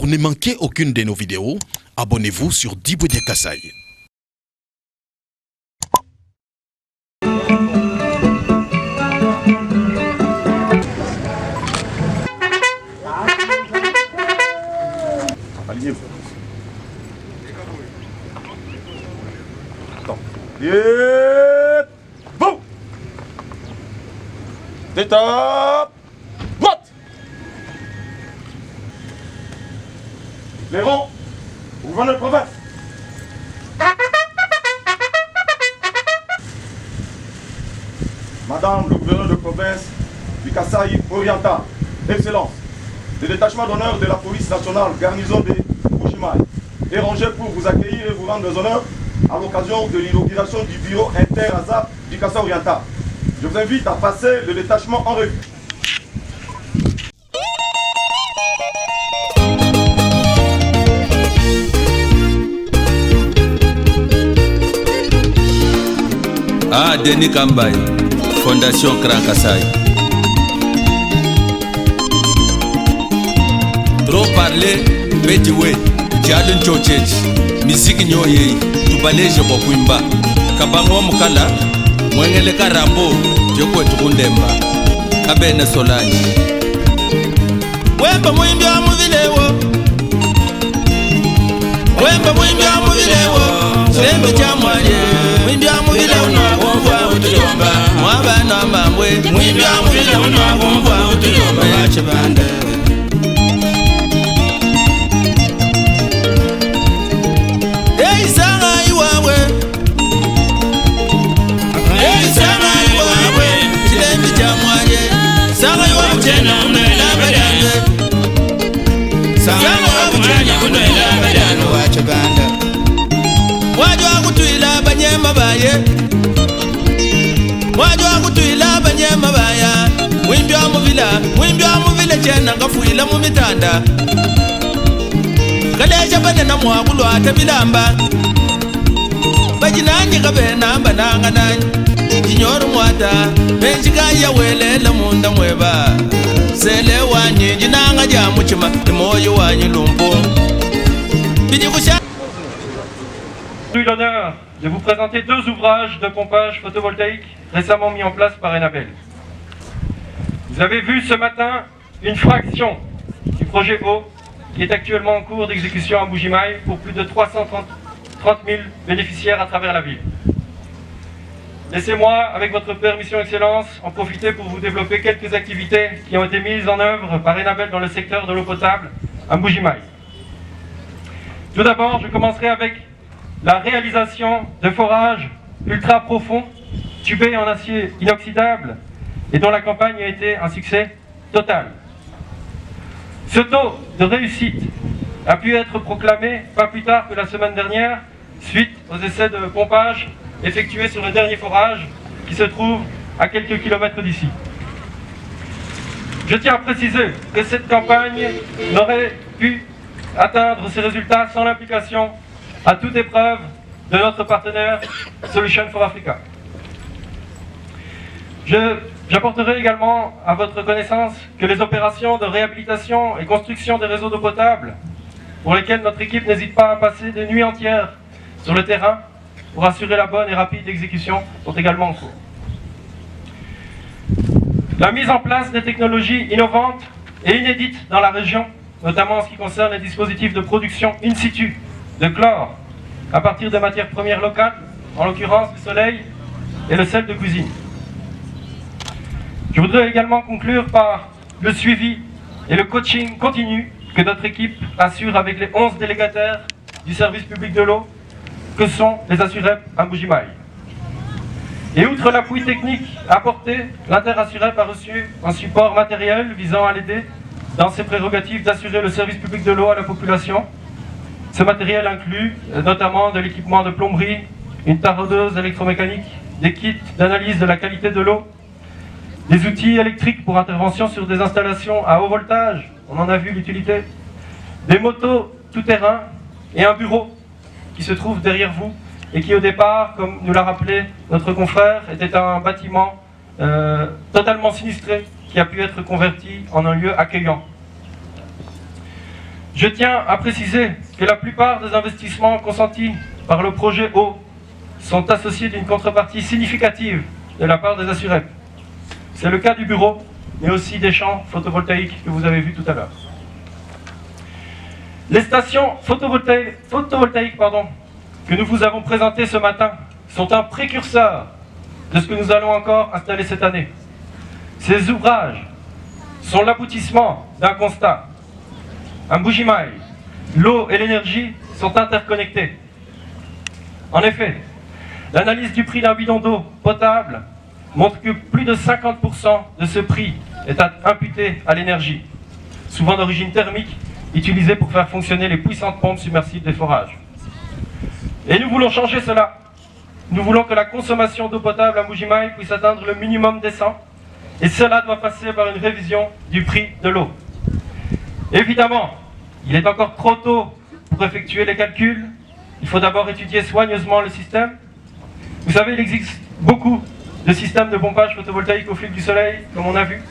Pour ne manquer aucune de nos vidéos, abonnez-vous sur Diboudia Kassai. Bon. D'étape. Droite. Les rangs. Gouverneur de province. Madame le gouverneur de province du Kassai Oriental, Excellence, le détachement d'honneur de la police nationale garnison de Mbuji-Mayi est rangé pour vous accueillir et vous rendre des honneurs à l'occasion de l'inauguration du bureau inter-ASAP du Kassai Oriental. Je vous invite à passer le détachement en revue. Ah, Denis Kambay, Fondation Grand Kassai. Trop parler, Betiwe, Djalun Chochech, Musique Nyoye, Tubaleje Bokwimba, Kabango Mukala, Mwengele Karambo, Joko Tukundemba, Kabene Solani. Wemba mwimbi wa muvilewo, Wemba mwimbi wa muvilewo, Sembe chamwaye, mwimbi wa muvilewo na wongwa utuyomba, Mwabana mbambwe, mwimbi wa muvilewo na wongwa utuyomba, Wachibande. Mwimbi wa muvile chena ngafuila mumitanda Kaleja bane na mwagulu atabilamba Bajinanyi kabena bananga nanyi Jinyoru mwata Benjika ya welela munda mweba Sele wanyi jinanga jamuchima Imoyo wanyi lumpo Bijikusha. J'ai eu l'honneur de vous présenter deux ouvrages de pompage photovoltaïque récemment mis en place par Enabel. Vous avez vu ce matin une fraction du projet Eau qui est actuellement en cours d'exécution à Mbuji-Mayi pour plus de 330 000 bénéficiaires à travers la ville. Laissez-moi, avec votre permission Excellence, en profiter pour vous développer quelques activités qui ont été mises en œuvre par Enabel dans le secteur de l'eau potable à Mbuji-Mayi. Tout d'abord, je commencerai avec la réalisation de forages ultra profonds, tubés en acier inoxydable, et dont la campagne a été un succès total. Ce taux de réussite a pu être proclamé pas plus tard que la semaine dernière, suite aux essais de pompage effectués sur le dernier forage qui se trouve à quelques kilomètres d'ici. Je tiens à préciser que cette campagne n'aurait pu atteindre ces résultats sans l'implication à toute épreuve de notre partenaire Solution for Africa. J'apporterai également à votre connaissance que les opérations de réhabilitation et construction des réseaux d'eau potable, pour lesquelles notre équipe n'hésite pas à passer des nuits entières sur le terrain pour assurer la bonne et rapide exécution, sont également en cours. La mise en place des technologies innovantes et inédites dans la région, notamment en ce qui concerne les dispositifs de production in situ de chlore à partir de matières premières locales, en l'occurrence le soleil et le sel de cuisine. Je voudrais également conclure par le suivi et le coaching continu que notre équipe assure avec les 11 délégataires du service public de l'eau que sont les Assurep à Mbuji-Mayi. Et outre l'appui technique apporté, l'Inter-Assurep a reçu un support matériel visant à l'aider dans ses prérogatives d'assurer le service public de l'eau à la population. Ce matériel inclut notamment de l'équipement de plomberie, une taraudeuse électromécanique, des kits d'analyse de la qualité de l'eau, des outils électriques pour intervention sur des installations à haut voltage, on en a vu l'utilité, des motos tout-terrain et un bureau qui se trouve derrière vous et qui au départ, comme nous l'a rappelé notre confrère, était un bâtiment totalement sinistré qui a pu être converti en un lieu accueillant. Je tiens à préciser que la plupart des investissements consentis par le projet eau sont associés d'une contrepartie significative de la part des Assurep. C'est le cas du bureau, mais aussi des champs photovoltaïques que vous avez vus tout à l'heure. Les stations photovoltaïques que nous vous avons présentées ce matin sont un précurseur de ce que nous allons encore installer cette année. Ces ouvrages sont l'aboutissement d'un constat. À Mbuji-Mayi, l'eau et l'énergie sont interconnectées. En effet, l'analyse du prix d'un bidon d'eau potable montre que plus de 50% de ce prix est imputé à l'énergie, souvent d'origine thermique, utilisée pour faire fonctionner les puissantes pompes submersibles des forages. Et nous voulons changer cela. Nous voulons que la consommation d'eau potable à Mbuji-Mayi puisse atteindre le minimum décent, et cela doit passer par une révision du prix de l'eau. Évidemment, il est encore trop tôt pour effectuer les calculs. Il faut d'abord étudier soigneusement le système. Vous savez, il existe beaucoup de systèmes de pompage photovoltaïque au fil du soleil, comme on a vu.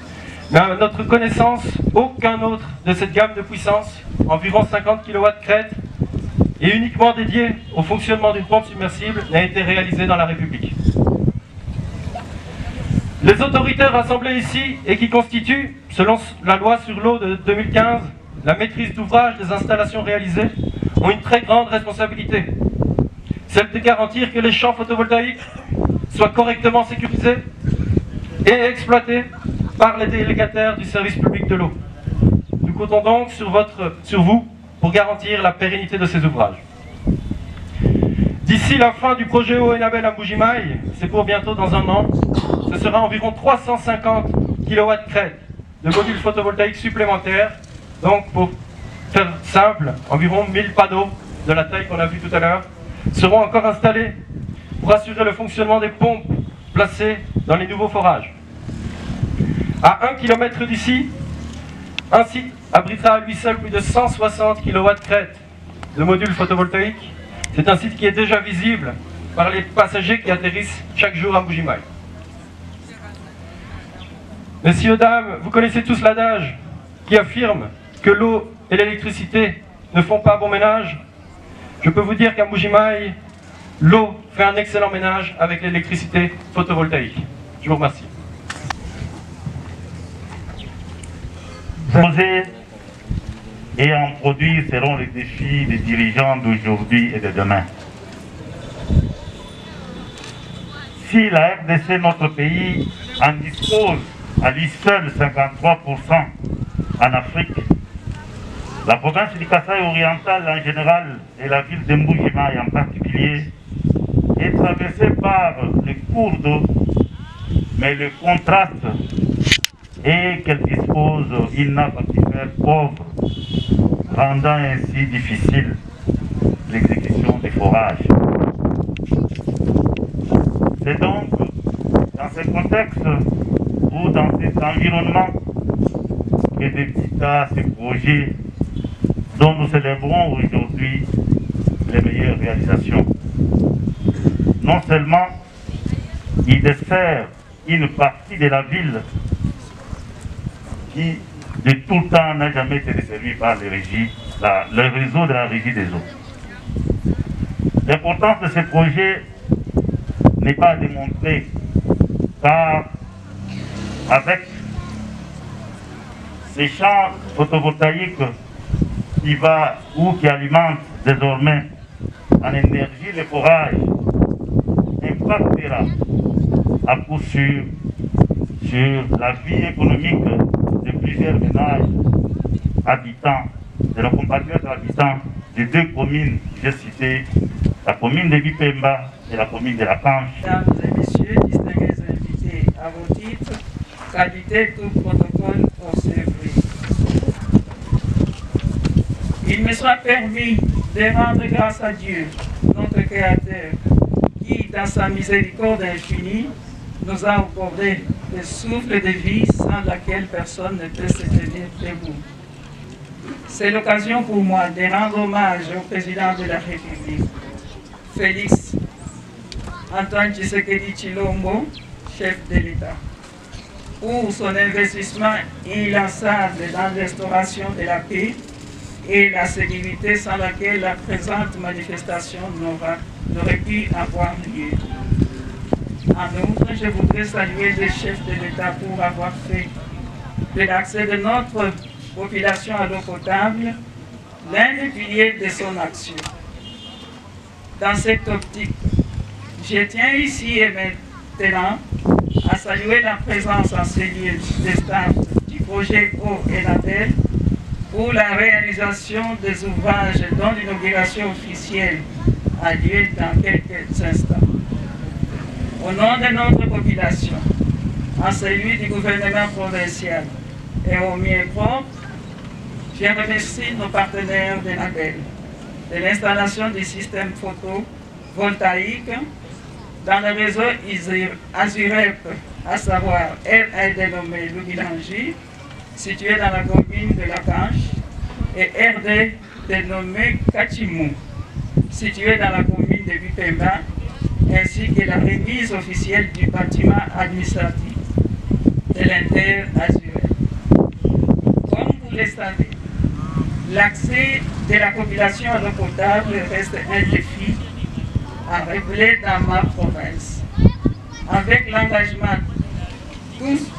Mais à notre connaissance, aucun autre de cette gamme de puissance, environ 50 kW crête, et uniquement dédié au fonctionnement d'une pompe submersible, n'a été réalisé dans la République. Les autorités rassemblées ici et qui constituent, selon la loi sur l'eau de 2015, la maîtrise d'ouvrage des installations réalisées, ont une très grande responsabilité. Celle de garantir que les champs photovoltaïques soient correctement sécurisés et exploités par les délégataires du service public de l'eau. Nous comptons donc sur vous pour garantir la pérennité de ces ouvrages. D'ici la fin du projet Eau Enabel à Mbuji-Mayi, c'est pour bientôt dans un an, ce sera environ 350 kW crête de modules photovoltaïques supplémentaires. Donc pour faire simple, environ 1000 panneaux de la taille qu'on a vu tout à l'heure seront encore installés pour assurer le fonctionnement des pompes placées dans les nouveaux forages. À 1 km d'ici, un site abritera à lui seul plus de 160 kW crête de modules photovoltaïques. C'est un site qui est déjà visible par les passagers qui atterrissent chaque jour à Mbuji-Mayi. Messieurs, dames, vous connaissez tous l'adage qui affirme que l'eau et l'électricité ne font pas bon ménage. Je peux vous dire qu'à Mbuji-Mayi, l'eau fait un excellent ménage avec l'électricité photovoltaïque. Je vous remercie. Poser et en produire seront les défis des dirigeants d'aujourd'hui et de demain. Si la RDC, notre pays, en dispose à lui seul 53% en Afrique, la province du Kasaï oriental en général et la ville de Mbuji-Mayi en particulier est traversée par les cours d'eau, mais le contraste est qu'elle dispose d'une nappe aquifère pauvre, rendant ainsi difficile l'exécution des forages. C'est donc dans ce contexte ou dans cet environnement que débuta ce projet dont nous célébrons aujourd'hui les meilleures réalisations. Non seulement il dessert une partie de la ville qui de tout le temps n'a jamais été desservi par le réseau de la régie des eaux. L'importance de ce projet n'est pas démontrée car avec ces champs photovoltaïques qui alimentent désormais en énergie les forages impactera à coup sûr sur la vie économique de plusieurs ménages habitants, de nos compatriotes habitants des deux communes que j'ai citées, la commune de Bipemba et la commune de La Canche. Mesdames et messieurs, distingués invités à vos titres, qualité tout protocole observé. Il me soit permis de rendre grâce à Dieu, notre Créateur, qui, dans sa miséricorde infinie, nous a accordé le souffle de vie sans laquelle personne ne peut se tenir debout. C'est l'occasion pour moi de rendre hommage au président de la République, Félix Antoine Tshisekedi Tshilombo, chef de l'État, pour son investissement inlassable dans l'instauration de la paix et la sécurité sans laquelle la présente manifestation n'aurait pu avoir lieu. En outre, je voudrais saluer les chefs de l'État pour avoir fait de l'accès de notre population à l'eau potable l'un des piliers de son action. Dans cette optique, je tiens ici et maintenant à saluer la présence en ces lieux des staffs du projet Eau Enabel pour la réalisation des ouvrages dont l'inauguration officielle a lieu dans quelques instants. Au nom de notre population, en celui du gouvernement provincial et au mien propre, je remercie nos partenaires de l'ABEL de l'installation du système photovoltaïque dans le réseau Azurep, à savoir RL dénommé Loubilangi, situé dans la commune de Lacanche, et RD dénommé Kachimou, situé dans la commune de Bupemba, ainsi que la remise officielle du bâtiment administratif de l'Inter-Azurep. Comme vous le savez, l'accès de la population à l'eau potable reste un défi à régler dans ma province. Avec l'engagement de tous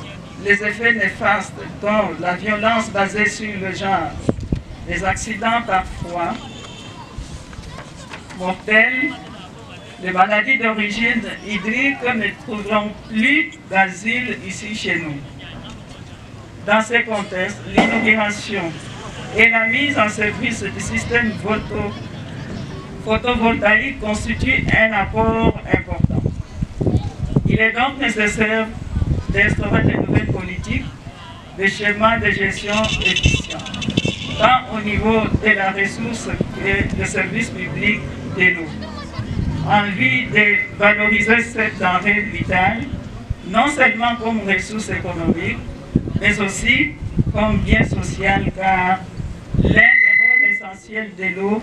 les effets néfastes dont la violence basée sur le genre, les accidents parfois mortels, les maladies d'origine hydrique ne trouveront plus d'asile ici chez nous. Dans ce contexte, l'inauguration et la mise en service du système photovoltaïque constitue un apport important. Il est donc nécessaire d'instaurer de nouvelles politiques, des schémas de gestion efficients, tant au niveau de la ressource que du service public de l'eau, en vue de valoriser cette denrée vitale, non seulement comme ressource économique, mais aussi comme bien social, car l'un des rôles essentiels de l'eau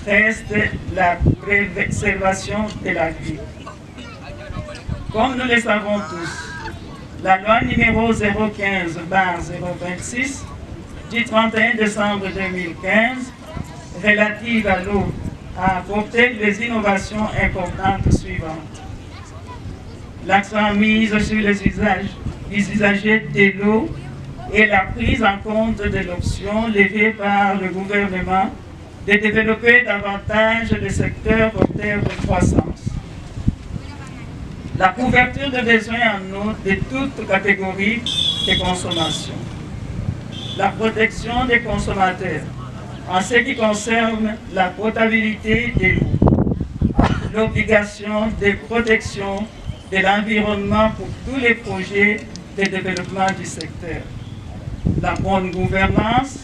reste la préservation de la vie. Comme nous le savons tous, la loi numéro 015/026 du 31 décembre 2015 relative à l'eau a apporté les innovations importantes suivantes. L'accent mis sur les usagers de l'eau et la prise en compte de l'option levée par le gouvernement de développer davantage le secteur porteur de croissance. La couverture de besoins en eau de toutes catégories de consommation. La protection des consommateurs en ce qui concerne la potabilité de l'eau. L'obligation de protection de l'environnement pour tous les projets de développement du secteur. La bonne gouvernance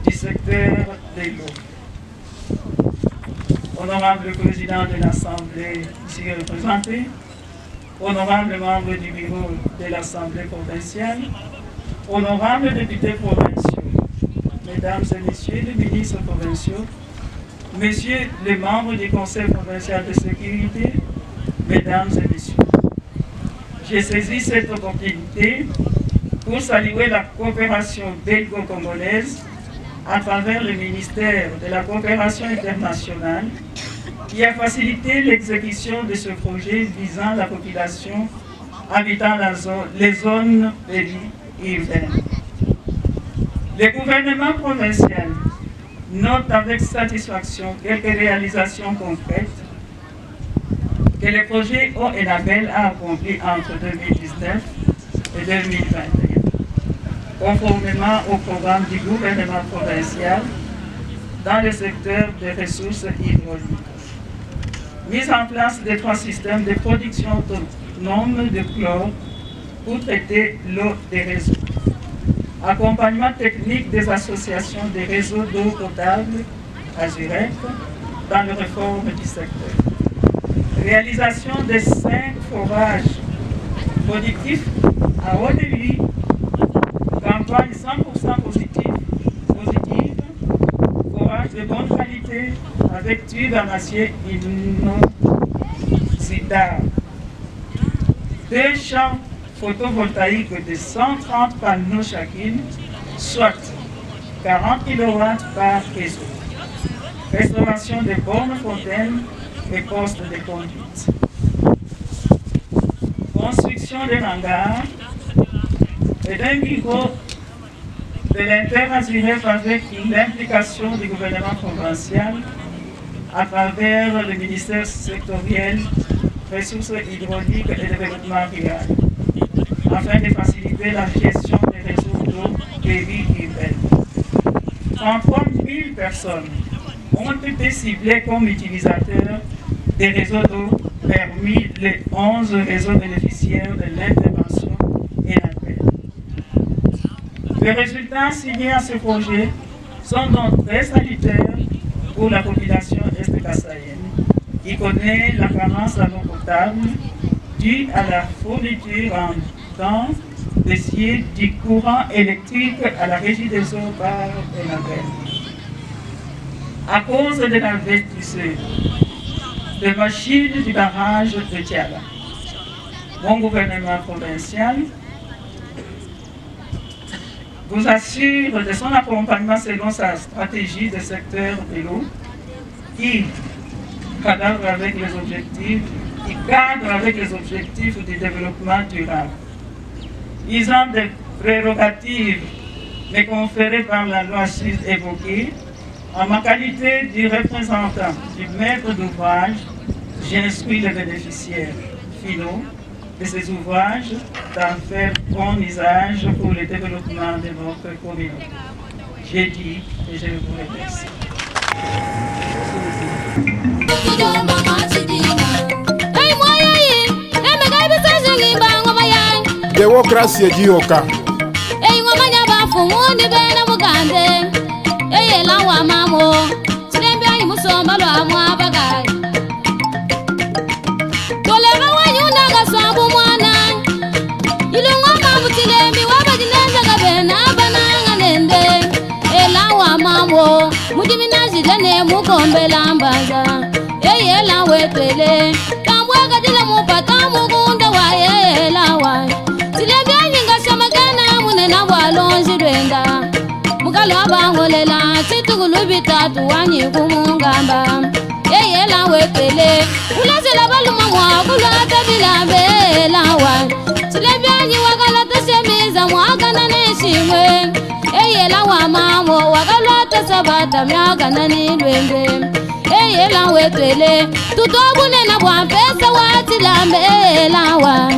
du secteur de l'eau. Honorable président de l'Assemblée ici représenté, honorables membres du bureau de l'Assemblée provinciale, honorables députés provinciaux, mesdames et messieurs les ministres provinciaux, messieurs les membres du Conseil provincial de sécurité, mesdames et messieurs, j'ai saisi cette opportunité pour saluer la coopération belgo-congolaise à travers le ministère de la coopération internationale qui a facilité l'exécution de ce projet visant la population habitant les zones périurbaines. Le gouvernement provincial note avec satisfaction quelques réalisations concrètes que le projet Eau Enabel a accompli entre 2019 et 2021, conformément au programme du gouvernement provincial dans le secteur des ressources hydrauliques. Mise en place de 3 systèmes de production autonome de chlore pour traiter l'eau des réseaux. Accompagnement technique des associations des réseaux d'eau potable Azurep dans la réforme du secteur. Réalisation de 5 forages productifs à haut débit, campagne 100% positive, forage de bonne qualité avec tubes en acier inoxydable. 2 champs photovoltaïques de 130 panneaux chacune, soit 40 kW par réseau. Restauration de bornes fontaines et postes de conduite. Construction d'un hangar et d'un bureau de l'Inter-Azurep avec l'implication du gouvernement provincial à travers le ministère sectoriel ressources hydrauliques et développement rural, afin de faciliter la gestion des réseaux d'eau des villes urbaines. 33 000 personnes ont été ciblées comme utilisateurs des réseaux d'eau parmi les 11 réseaux bénéficiaires de l'intervention et l'appel. Les résultats signés à ce projet sont donc très salutaires pour la population est-kassaïenne, qui connaît la carence à l'eau potable due à la fourniture en temps d'essier du courant électrique à la régie des eaux par Enabel. À cause de la vétusté des machines du barrage de Tiala, mon gouvernement provincial vous assure de son accompagnement selon sa stratégie de secteur de l'eau qui cadre avec les objectifs du développement durable. Usant des prérogatives mais conférées par la loi évoquée, en ma qualité de représentant du maître d'ouvrage, j'instruis les bénéficiaires finaux de ces ouvrages d'en faire bon usage pour le développement de notre communauté. J'ai dit et je vous remercie. Democracia de Oka. Mukombela mbaza eyela wetele tambwega dile mupata mugunda wa yela wa silebya nyinga shamagana munena walonji rwenda mugalo abangolela chitugulu bitatu wanyi kumungamba eyela wetele ulazela baluma mwakulu atabilambe la wa silebya nyi wakala tashemiza mwakana neshimwe eyela wa mamo wakalota sabata myakana nilwembe eyela wetele tutobunena bwa mpesa watilambe elawa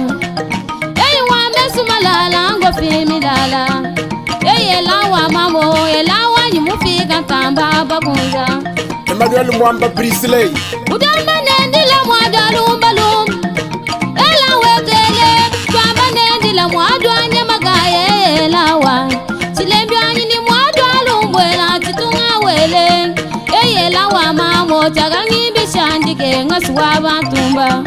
eyiwambe sumalala ngofimilala eyela wa mamo elawa nyimufika nkamba bakunza Emmanuel Mwamba Brisley udamba nendila mwadalumbalum ela wetele twamba nendila mwadwanya magaye elawa silembyanyi ni mwadwalumbwela titunga wele eyela wa mamo tagangibishandike ngasuwa bantumba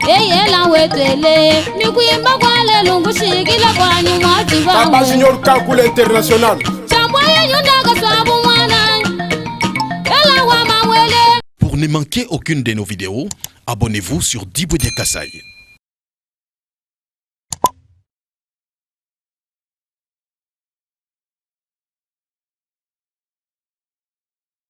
eyela wetele mikuyimba kwale lungushikila kwanyu mwatiba Papa Junior Kakule International chambwa yenyundaga swabu mwana ela wa mamwele. Pour ne manquer aucune de nos vidéos, abonnez-vous sur Diboudia Kassaï.